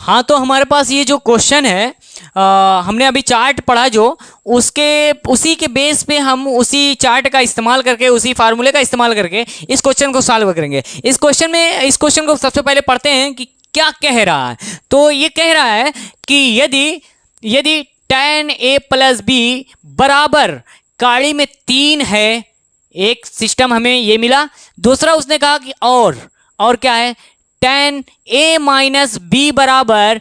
हाँ, तो हमारे पास ये जो क्वेश्चन है, हमने अभी चार्ट पढ़ा जो, उसी के बेस पे हम उसी चार्ट का इस्तेमाल करके, उसी फार्मूले का इस्तेमाल करके इस क्वेश्चन को सॉल्व करेंगे। इस क्वेश्चन को सबसे पहले पढ़ते हैं कि क्या कह रहा है। तो ये कह रहा है कि यदि tan a प्लस बी बराबर काड़ी में 3 है, एक सिस्टम हमें ये मिला। दूसरा उसने कहा कि और क्या है, tan a माइनस बी बराबर,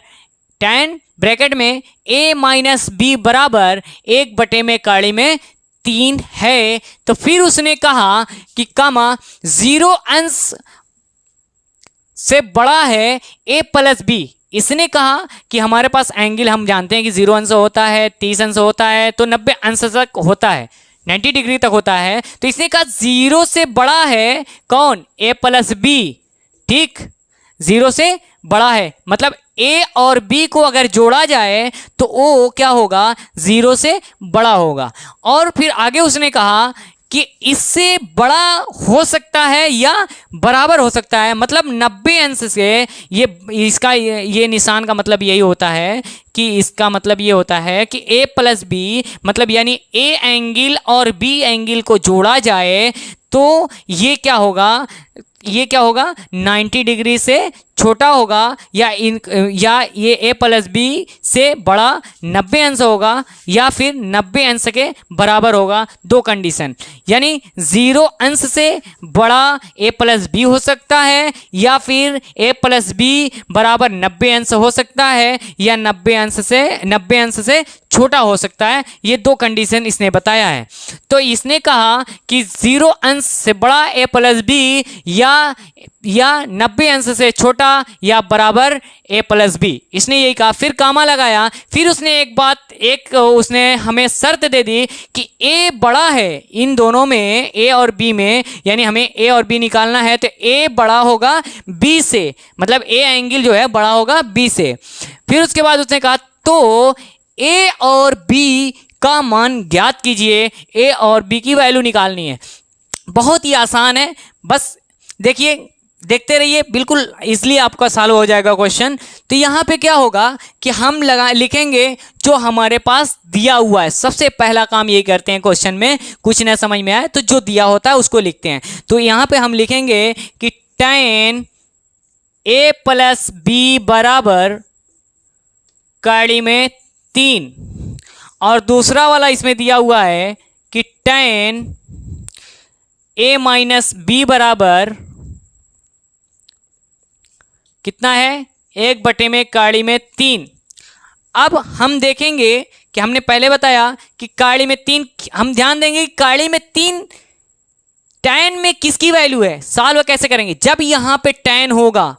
tan ब्रैकेट में a माइनस बी बराबर 1 में काड़ी में 3 है। तो फिर उसने कहा कि कामा 0 अंश से बड़ा है a प्लस बी। इसने कहा कि हमारे पास एंगल हम जानते हैं कि 0 अंश होता है, 30 अंश होता है, तो 90 अंश तक होता है, 90 डिग्री तक होता है। तो इसने कहा 0 से बड़ा है कौन, a प्लस बी। ठीक, 0 से बड़ा है, मतलब a और b को अगर जोड़ा जाए तो o क्या होगा, 0 से बड़ा होगा। और फिर आगे उसने कहा कि इससे बड़ा हो सकता है या बराबर हो सकता है, मतलब 90 अंश से, ये निशान का मतलब यही होता है कि इसका मतलब ये होता है कि a प्लस बी, मतलब यानी a एंगल और b एंगल को जोड़ा जाए तो ये क्या होगा, 90 डिग्री से छोटा होगा, या ये a प्लस बी से बड़ा 90 अंश होगा, या फिर 90 अंश के बराबर होगा। दो कंडीशन, यानी 0 अंश से बड़ा a प्लस बी हो सकता है, या फिर a प्लस बी बराबर 90 अंश हो सकता है, या 90 अंश से छोटा हो सकता है। ये दो कंडीशन इसने बताया है। तो इसने कहा कि 0 अंश से बड़ा a प्लस बी या 90 अंश से छोटा या बराबर a प्लस बी, इसने यही कहा। फिर कामा लगाया, फिर उसने उसने हमें शर्त दे दी कि a बड़ा है इन दोनों में, a और b में, यानी हमें a और b निकालना है तो a बड़ा होगा b से, मतलब a एंगल जो है बड़ा होगा b से। फिर उसके बाद उसने कहा तो a और b का मान ज्ञात कीजिए, a और b की वैल्यू निकालनी है। बहुत ही आसान है, बस देखते रहिए, बिल्कुल इसलिए आपका सॉल्व हो जाएगा क्वेश्चन। तो यहाँ पे क्या होगा कि हम लिखेंगे जो हमारे पास दिया हुआ है। सबसे पहला काम यही करते हैं क्वेश्चन में, कुछ न समझ में आए तो जो दिया होता है उसको लिखते हैं। तो यहाँ पे हम लिखेंगे कि tan a प्लस बी बराबर काड़ी में 3, और दूसरा वाला इसमें दिया हुआ है कि tan a माइनस बी बराबर कितना है, 1 में काड़ी में 3। अब हम देखेंगे कि हमने पहले बताया कि काड़ी में 3, हम ध्यान देंगे कि काड़ी में 3 tan में किसकी वैल्यू है, सॉल्व कैसे करेंगे, जब यहाँ पे tan होगा,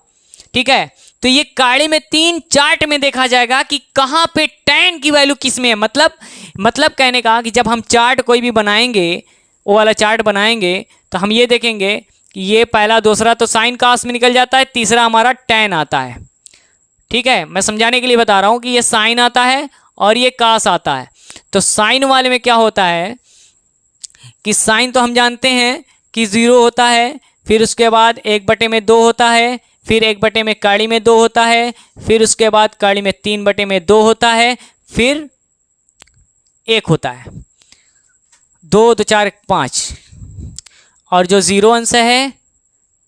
ठीक है, तो ये काड़ी में 3 चार्ट में देखा जाएगा कि कहाँ पे tan की वैल्यू किस में है। मतलब कहने का कि जब हम चार्ट कोई भी बनाएंगे, वो वाला चार्ट बनाएंगे, तो हम ये देखेंगे कि ये पहला दूसरा तो साइन कास में निकल जाता है, तीसरा हमारा tan आता है। ठीक है, मैं समझाने के लिए बता रहा हूँ कि ये साइन आता है और ये कास आता है। तो साइन वाले में क्या होता है कि साइन तो हम जानते हैं कि 0 होता है, फिर उसके बाद 1 में 2 होता है, फिर 1 में काड़ी में 2 होता है, फिर उसके बाद काड़ी में 3 में 2 होता है, फिर 1 होता है, 2 2 4 5, और जो 0 अंश है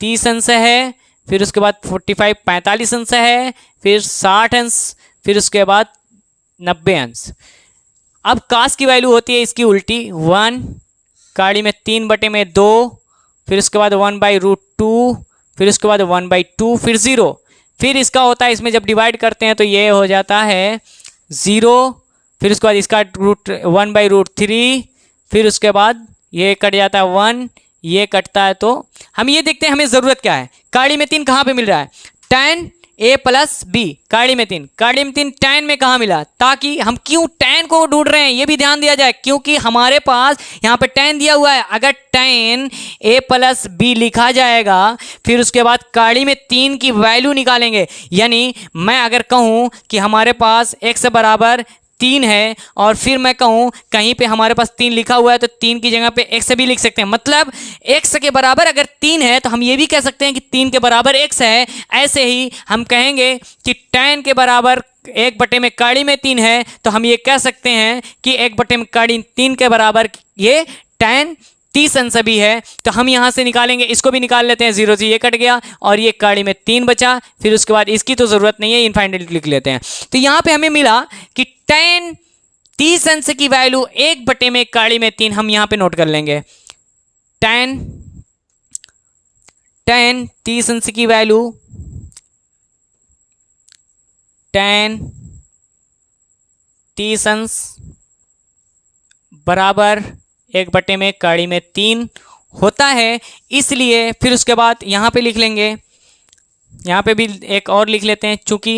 30 अंश है, फिर उसके बाद 45 45 अंश है, फिर 60 अंश, फिर उसके बाद 90 अंश। अब कास की वैल्यू होती है इसकी उल्टी, 1, काड़ी में 3 में 2, फिर उसके बाद 1/√2, फिर उसके बाद 1/2, फिर 0। फिर इसका होता है, इसमें जब डिवाइड करते हैं तो ये हो जाता है 0, फिर उसके बाद इसका 1/√3, फिर उसके बाद ये कट जाता है 1, ये कटता है। तो हम ये देखते हैं हमें ज़रूरत क्या है, काड़ी में 3 कहाँ पे मिल रहा है, tan a प्लस बी, काड़ी में 3 tan में कहाँ मिला, ताकि हम क्यों tan को ढूंढ रहे हैं ये भी ध्यान दिया जाए, क्योंकि हमारे पास यहाँ पे tan दिया हुआ है। अगर tan a प्लस बी लिखा जाएगा, फिर उसके बाद काड़ी में 3 की वैल्यू निकालेंगे। यानी मैं अगर कहूँ कि हमारे पास x बराबर 3 है और फिर मैं कहूँ कहीं पे हमारे पास 3 लिखा हुआ है तो 3 की जगह पे x भी लिख सकते हैं। मतलब x के बराबर अगर 3 है तो हम ये भी कह सकते हैं कि 3 के बराबर x है। ऐसे ही हम कहेंगे कि tan के बराबर 1/3 है तो हम ये कह सकते हैं कि 1/3 के बराबर ये tan 30 अंश भी है। तो हम यहाँ से निकालेंगे, इसको भी निकाल लेते हैं, 0 से ये कट गया और ये काड़ी में 3 बचा। फिर उसके बाद इसकी तो ज़रूरत नहीं है, इनफाइनाइट लिख लेते हैं। तो यहाँ पे हमें मिला कि tan 30 अंश की वैल्यू 1/3 हम यहाँ पे नोट कर लेंगे। tan 30 अंश की वैल्यू tan 30 अंश बराबर 1/3 होता है। इसलिए फिर उसके बाद यहाँ पे लिख लेंगे, यहाँ पे भी एक और लिख लेते हैं, चूंकि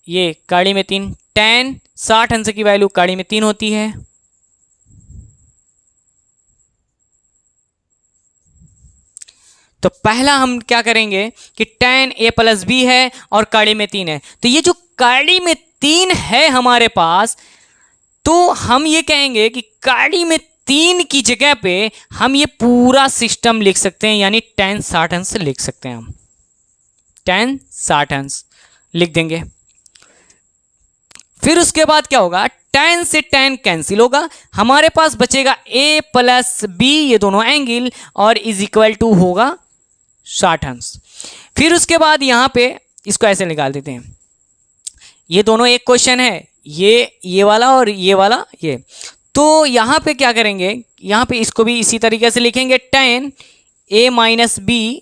ये काड़ी में 3, tan 60 अंश की वैल्यू काड़ी में 3 होती है। तो पहला हम क्या करेंगे कि tan a + b है और काड़ी में 3 है। तो ये जो काड़ी में 3 है हमारे पास, तो हम ये कहेंगे कि काड़ी में 3 की जगह पे हम ये पूरा सिस्टम लिख सकते हैं, यानी tan 60 अंश लिख सकते हैं। हम tan 60 अंश लिख देंगे। फिर उसके बाद क्या होगा, tan से tan कैंसिल होगा, हमारे पास बचेगा a + b, ये दोनों एंगल, और = होगा 60 अंश। फिर उसके बाद यहाँ पे इसको ऐसे निकाल देते हैं, ये दोनों एक क्वेश्चन है, ये वाला और ये वाला ये। तो यहाँ पे क्या करेंगे, यहाँ पे इसको भी इसी तरीके से लिखेंगे, tan a - b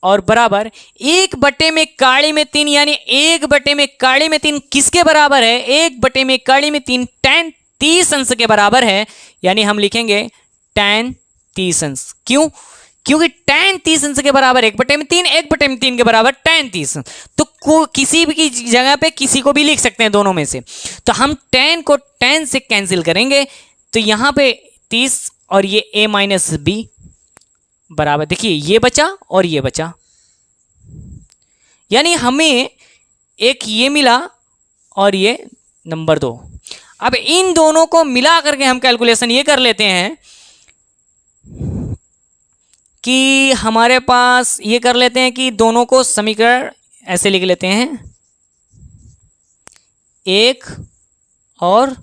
और बराबर 1/3 यानी 1/3 किसके बराबर है, 1/3 tan 30 अंश के बराबर है। यानी हम लिखेंगे tan 30 अंश। क्यों? क्योंकि tan 30 अंश के बराबर 1/3 के बराबर tan 30। तो किसी भी की जगह पे किसी को भी लिख सकते हैं दोनों में से। तो हम tan को tan से कैंसिल करेंगे, तो यहाँ पे 30 और ये a - b बराबर, देखिए ये बचा और ये बचा, यानी हमें एक ये मिला और ये नंबर 2। अब इन दोनों को मिला करके हम कैलकुलेशन ये कर लेते हैं कि हमारे पास ये कर लेते हैं कि दोनों को समीकरण ऐसे लिख लेते हैं, 1 और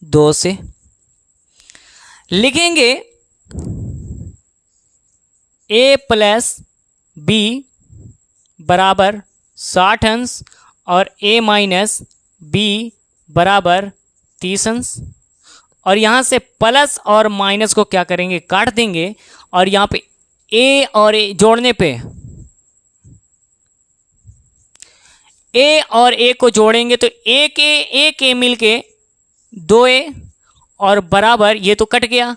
2 से लिखेंगे a + b बराबर 60 अंश और a - b बराबर 30 अंश। और यहाँ से प्लस और माइनस को क्या करेंगे, काट देंगे, और यहाँ पे a और a जोड़ने पे a और a को जोड़ेंगे तो एक a मिलके 2a और बराबर, ये तो कट गया,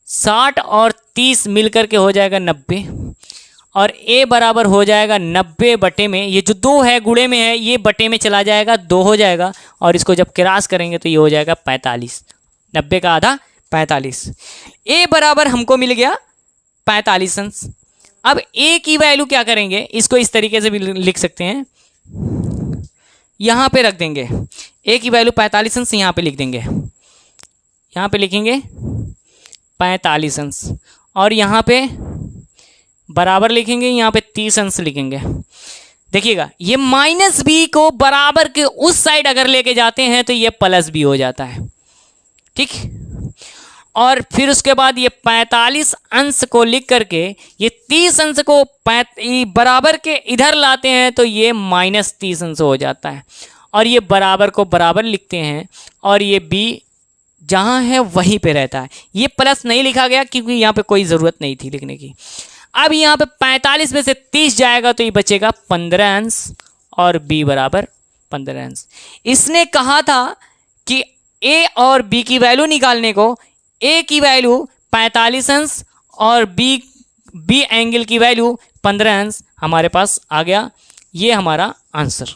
60 और 30 मिलकर के हो जाएगा 90, और a बराबर हो जाएगा 90 बटे में, ये जो 2 है गुणे में है, ये बटे में चला जाएगा, 2 हो जाएगा, और इसको जब क्रॉस करेंगे तो ये हो जाएगा 45, 90 का आधा 45। a बराबर हमको मिल गया 45 अंश। अब a की वैल्यू क्या करेंगे, इसको इस तरीके से भी लिख सकते हैं, यहाँ पे रख देंगे a की वैल्यू 45 अंश, यहाँ पे लिख देंगे, यहाँ पे लिखेंगे 45 अंश, और यहाँ पे बराबर लिखेंगे, यहाँ पे 30 अंश लिखेंगे। देखिएगा ये -b को बराबर के उस साइड अगर लेके जाते हैं तो ये +b हो जाता है, ठीक। और फिर उसके बाद ये 45 अंश को लिख करके ये 30 अंश को बराबर के इधर लाते हैं तो ये -30 अंश हो जाता है, और ये बराबर को बराबर लिखते हैं, और ये b जहाँ है वहीं पे रहता है। ये प्लस नहीं लिखा गया क्योंकि यहाँ पे कोई ज़रूरत नहीं थी लिखने की। अब यहाँ पे 45 में से 30 जाएगा तो ये बचेगा 15 अंश, और b बराबर 15 अंश। इसने कहा था कि a और b की वैल्यू निकालने को, a की वैल्यू 45 अंश और b एंगल की वैल्यू 15 अंश हमारे पास आ गया। ये हमारा आंसर।